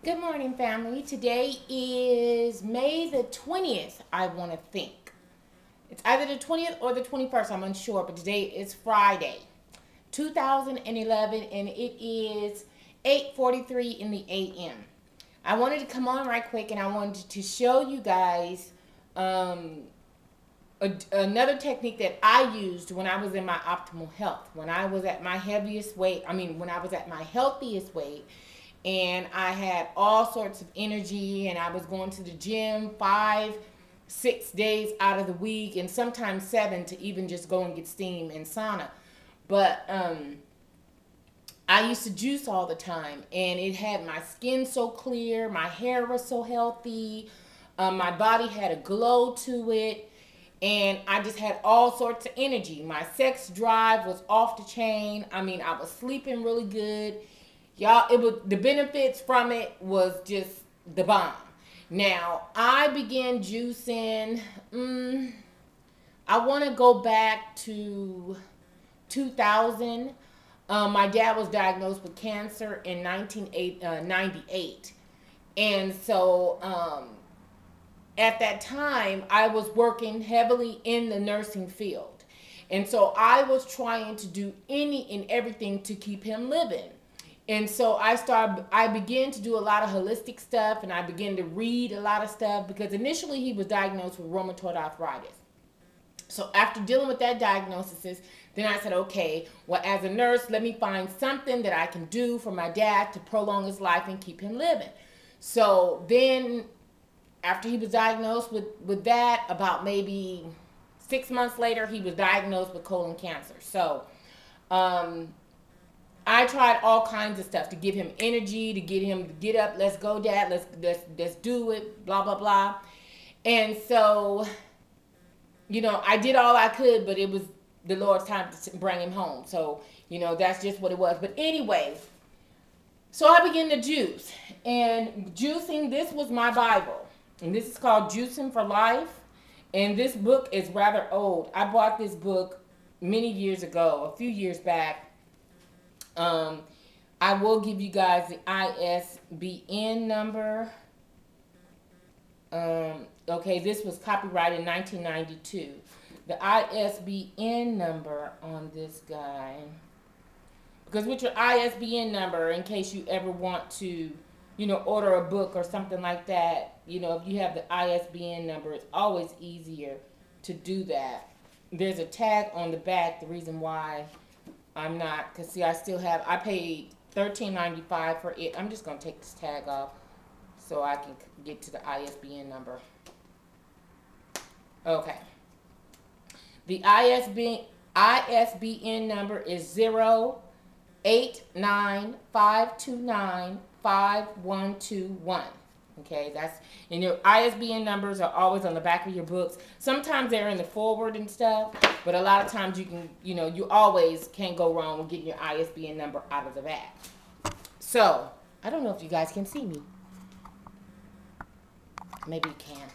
Good morning, family. Today is May the 20th, I want to think. It's either the 20th or the 21st, I'm unsure, but today is Friday, 2011, and it is 8:43 in the a.m. I wanted to come on right quick, and I wanted to show you guys another technique that I used when I was in my optimal health, when I was at my heaviest weight, when I was at my healthiest weight, and I had all sorts of energy, and I was going to the gym 5-6 days out of the week, and sometimes 7 to even just go and get steam and sauna. But I used to juice all the time, and it had my skin so clear, my hair was so healthy, my body had a glow to it, and I just had all sorts of energy. My sex drive was off the chain. I was sleeping really good. Y'all, the benefits from it was just the bomb. Now, I began juicing, I want to go back to 2000. My dad was diagnosed with cancer in 1998. And so, at that time, I was working heavily in the nursing field. And so I was trying to do any and everything to keep him living. And so I began to do a lot of holistic stuff, and I began to read a lot of stuff, because initially he was diagnosed with rheumatoid arthritis. So after dealing with that diagnosis, then I said, okay, well, as a nurse, let me find something that I can do for my dad to prolong his life and keep him living. So then after he was diagnosed with that, about maybe 6 months later, he was diagnosed with colon cancer. So I tried all kinds of stuff to give him energy, to get him to get up, let's go, Dad, let's do it, blah, blah, blah. And so, I did all I could, but it was the Lord's time to bring him home. So, that's just what it was. But anyways, so I began to juice. And juicing, this was my Bible. And this is called Juicing for Life. And this book is rather old. I bought this book many years ago, a few years back. I will give you guys the ISBN number. Okay, this was copyrighted in 1992. The ISBN number on this guy, because with your ISBN number, in case you ever want to, order a book or something like that, if you have the ISBN number, it's always easier to do that. There's a tag on the back. The reason why I'm not, because see, I paid $13.95 for it. I'm just going to take this tag off so I can get to the ISBN number. Okay. The ISBN number is 089-529-5121. Okay, and your ISBN numbers are always on the back of your books. Sometimes they're in the forward and stuff, but a lot of times you can, you always can't go wrong with getting your ISBN number out of the back. So, I don't know if you guys can see me. Maybe you can.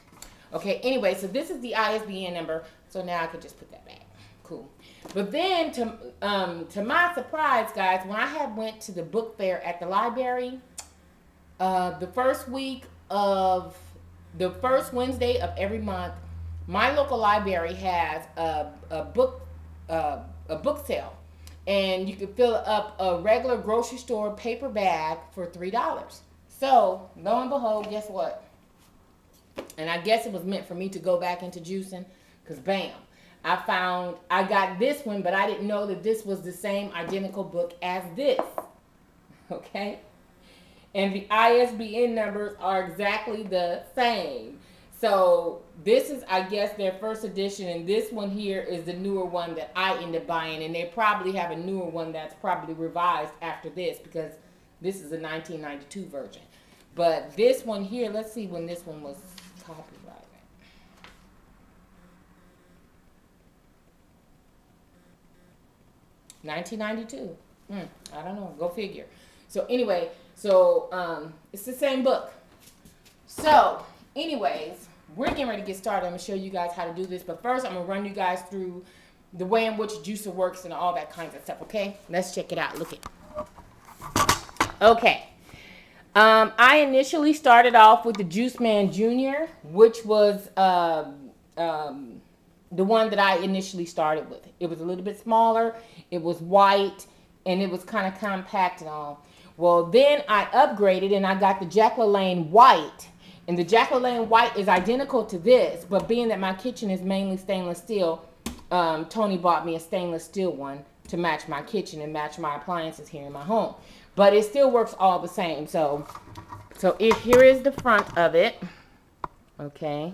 Okay, anyway, so this is the ISBN number, so now I can just put that back. Cool. But then, to my surprise, guys, when I had went to the book fair at the library, the first Wednesday of every month, my local library has a book sale, and you can fill up a regular grocery store paper bag for $3. So lo and behold, guess what? And I guess it was meant for me to go back into juicing, because bam, I got this one, but I didn't know that this was the same identical book as this. Okay? And the ISBN numbers are exactly the same. So this is, I guess, their first edition, and this one here is the newer one that I ended up buying, and they probably have a newer one that's probably revised after this, because this is a 1992 version. But this one here, let's see when this one was copyrighted. 1992. I don't know. Go figure. So anyway, it's the same book. So anyways, we're getting ready to get started. I'm going to show you guys how to do this. But first, I'm going to run you guys through the way in which juicer works and all that kinds of stuff, okay? Let's check it out. Look it. Okay. I initially started off with the Juice Man Jr., which was the one that I initially started with. It was a little bit smaller, it was white, and it was kind of compact and all. Well, then I upgraded and I got the Jack LaLanne White. And the Jack LaLanne White is identical to this, but being that my kitchen is mainly stainless steel, Tony bought me a stainless steel one to match my kitchen and match my appliances here in my home. But it still works all the same. So here is the front of it. Okay.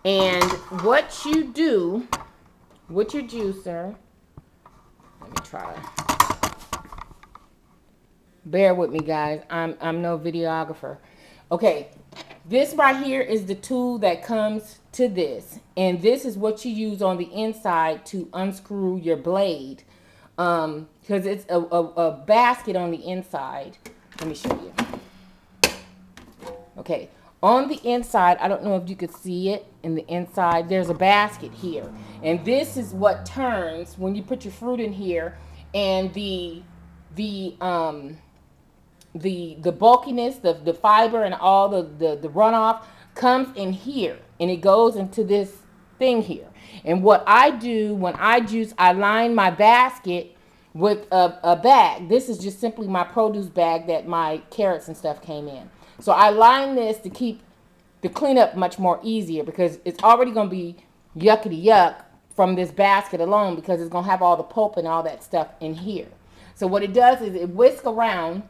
And what you do with your juicer, let me try. Bear with me, guys. I'm no videographer. Okay, this right here is the tool that comes to this, and this is what you use on the inside to unscrew your blade, because it's a basket on the inside. Let me show you. Okay. On the inside, I don't know if you could see it in the inside, there's a basket here. And this is what turns when you put your fruit in here, and the bulkiness, the fiber and all the runoff comes in here, and it goes into this thing here. And what I do when I juice, I line my basket with a bag. This is just simply my produce bag that my carrots and stuff came in. So I line this to keep the cleanup much more easier, because it's already going to be yuckity yuck from this basket alone, because it's going to have all the pulp and all that stuff in here. So what it does is it whisks around,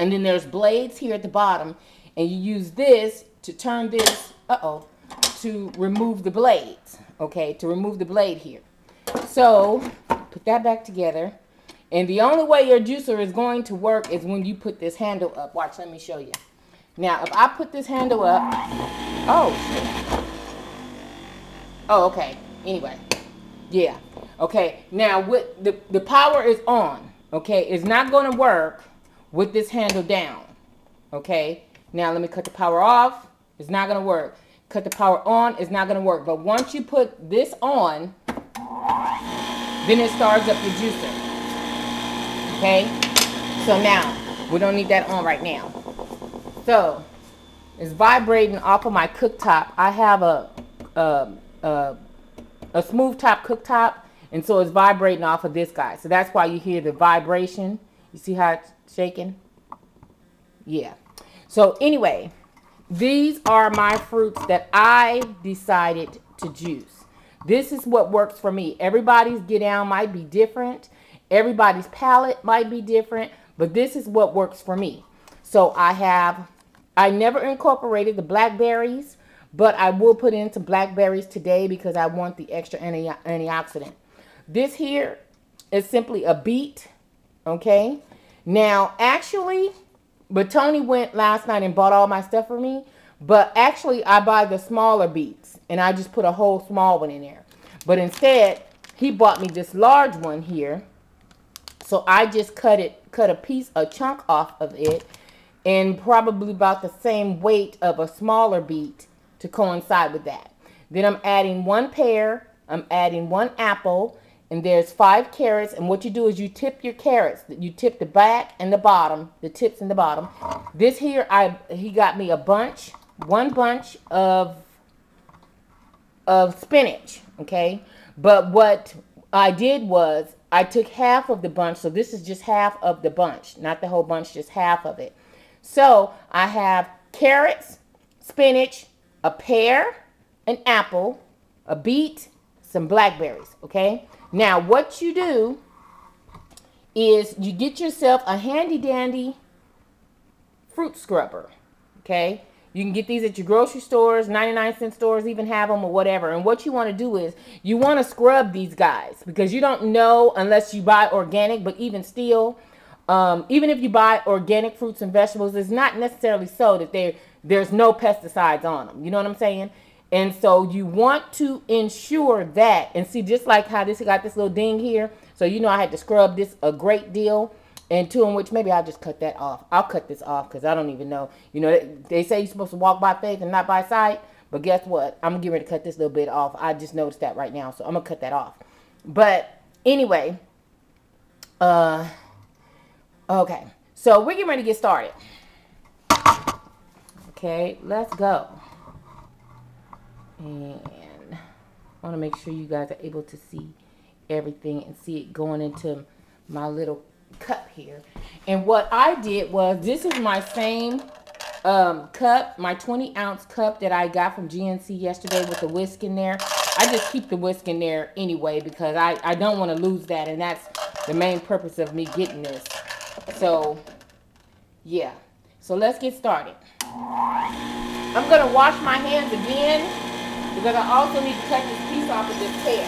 and then there's blades here at the bottom, and you use this to turn this, to remove the blades, okay, to remove the blade here. So put that back together. And the only way your juicer is going to work is when you put this handle up. Watch, let me show you. Now, if I put this handle up, okay. Anyway, yeah. Okay, now with the power is on, okay? It's not going to work with this handle down, okay? Now, let me cut the power off. It's not going to work. Cut the power on. It's not going to work. But once you put this on, then it starts up your juicer, okay? So now, we don't need that on right now. So, it's vibrating off of my cooktop. I have a smooth top cooktop, and so it's vibrating off of this guy. So that's why you hear the vibration. You see how it's shaking? Yeah. So anyway, these are my fruits that I decided to juice. This is what works for me. Everybody's get down might be different. Everybody's palate might be different, but this is what works for me. So I never incorporated the blackberries, but I will put in some blackberries today because I want the extra antioxidant. This here is simply a beet, okay? Now, actually, but Tony went last night and bought all my stuff for me, but actually I buy the smaller beets, and I just put a whole small one in there. But instead, he bought me this large one here, so I just cut a chunk off of it, and probably about the same weight of a smaller beet to coincide with that. Then I'm adding 1 pear, I'm adding 1 apple, and there's 5 carrots. And what you do is you tip your carrots. You tip the back and the bottom, the tips and the bottom. This here, he got me a bunch, 1 bunch of spinach, okay? But what I did was I took half of the bunch, so this is just half of the bunch, not the whole bunch, just half of it. So I have carrots, spinach, a pear, an apple, a beet, some blackberries, okay? Now what you do is you get yourself a handy dandy fruit scrubber, okay? You can get these at your grocery stores, 99-cent stores even have them or whatever. And what you want to do is you want to scrub these guys, because you don't know unless you buy organic, but even still, even if you buy organic fruits and vegetables, it's not necessarily so that there's no pesticides on them. You know what I'm saying? And so you want to ensure that, and see, just like how this got this little ding here. So you know I had to scrub this a great deal. And two in which maybe I'll just cut that off. I'll cut this off because I don't even know. You know, they say you're supposed to walk by faith and not by sight. But guess what? I'm getting ready to cut this little bit off. I just noticed that right now. So I'm going to cut that off. But anyway. Okay. So we're getting ready to get started. Okay, let's go. And I want to make sure you guys are able to see everything and see it going into my little cup here. And what I did was, this is my same cup, my 20-ounce cup that I got from GNC yesterday with the whisk in there. I just keep the whisk in there anyway because I don't want to lose that, and that's the main purpose of me getting this. So yeah, so let's get started. I'm gonna wash my hands again because I also need to cut this piece off of this pear.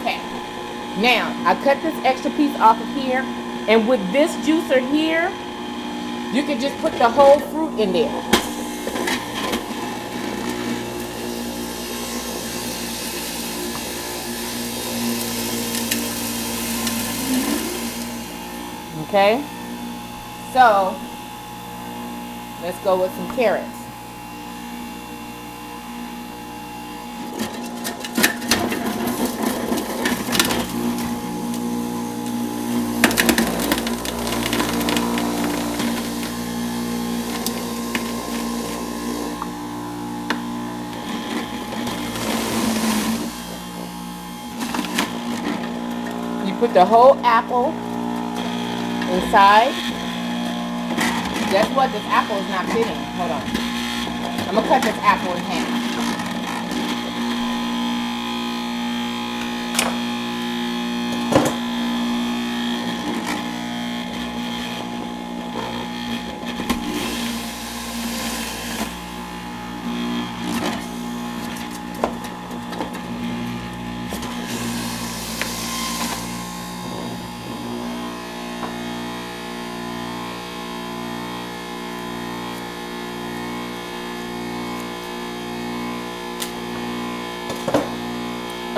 Okay, now I cut this extra piece off of here, and with this juicer here, you can just put the whole fruit in there. Okay, so let's go with some carrots. You put the whole apple inside. Guess what? This apple is not fitting. Hold on. I'm gonna cut this apple in half.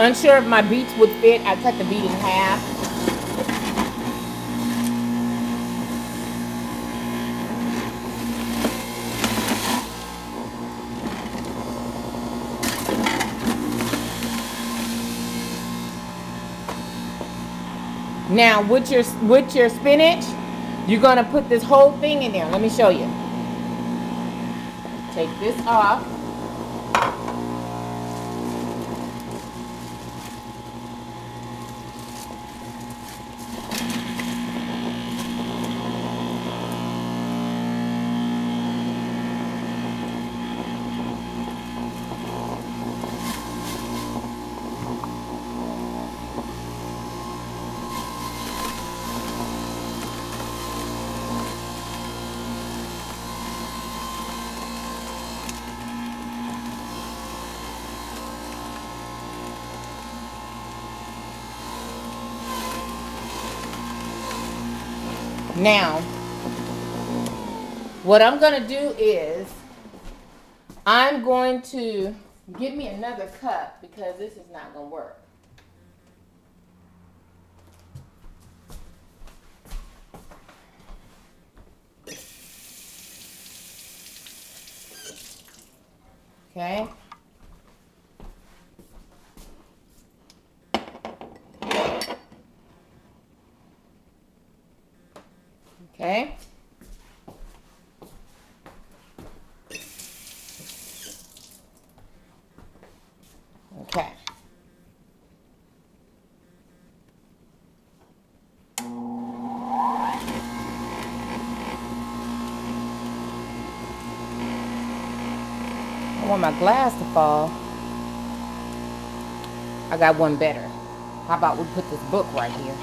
Unsure if my beets would fit, I cut the beet in half. Now with your spinach, you're gonna put this whole thing in there. Let me show you. Take this off. Now, what I'm going to do is, I'm going to get me another cup because this is not going to work. Okay. Okay. Okay. I want my glass to fall. I got one better. How about we put this book right here?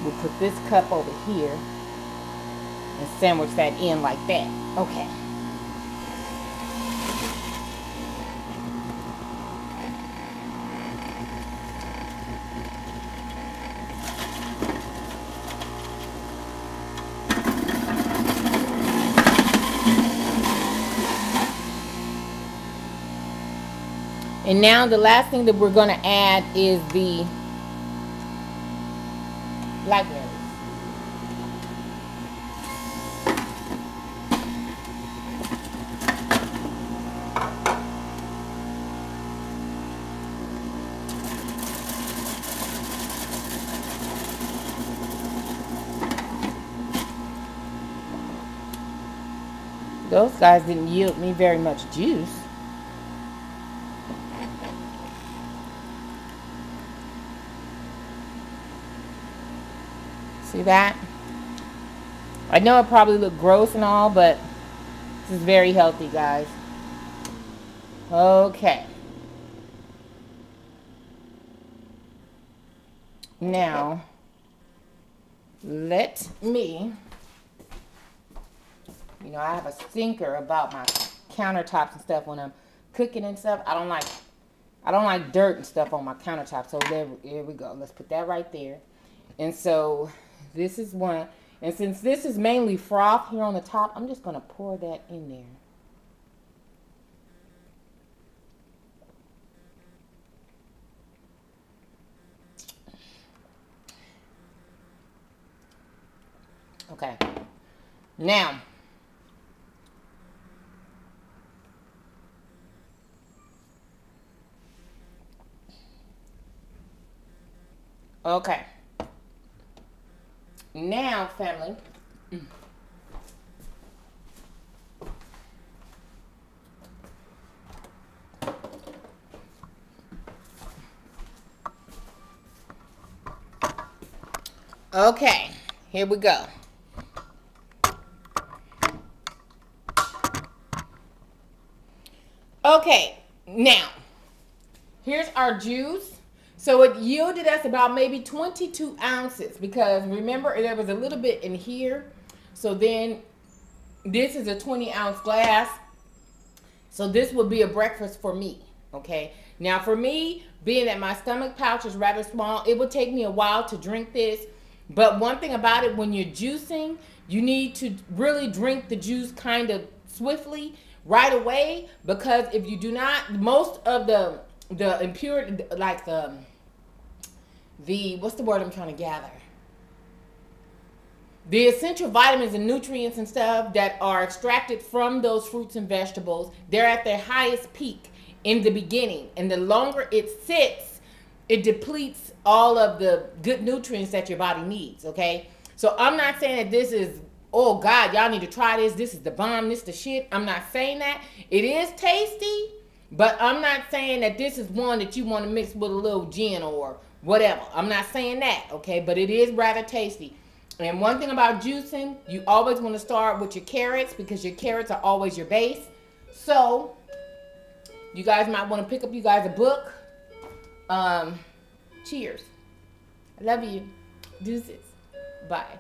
We'll put this cup over here and sandwich that in like that. Okay. And now the last thing that we're going to add is the blackberries. Those guys didn't yield me very much juice. See that? I know it probably looked gross and all, but this is very healthy, guys. Okay. Now, let me, you know, I have a stinker about my countertops and stuff when I'm cooking and stuff. I don't like dirt and stuff on my countertop. So there we go. Let's put that right there. And so this is one. And since this is mainly froth here on the top, I'm just going to pour that in there. Okay. Now, okay. Now, family. Okay, here we go. Okay, now, here's our juice. So it yielded us about maybe 22 ounces because remember there was a little bit in here. So then this is a 20-ounce glass. So this would be a breakfast for me, okay? Now for me, being that my stomach pouch is rather small, it would take me a while to drink this. But one thing about it, when you're juicing, you need to really drink the juice kind of swiftly right away, because if you do not, most of the impurity, like the what's the word I'm trying to gather? The essential vitamins and nutrients and stuff that are extracted from those fruits and vegetables, they're at their highest peak in the beginning. And the longer it sits, it depletes all of the good nutrients that your body needs, okay? So I'm not saying that this is, oh God, y'all need to try this. This is the bomb. This is the shit. I'm not saying that. It is tasty, but I'm not saying that this is one that you want to mix with a little gin or whatever. I'm not saying that, okay? But it is rather tasty. And one thing about juicing, you always want to start with your carrots because your carrots are always your base. So you guys might want to pick up you guys a book. Cheers. I love you. Deuces. Bye.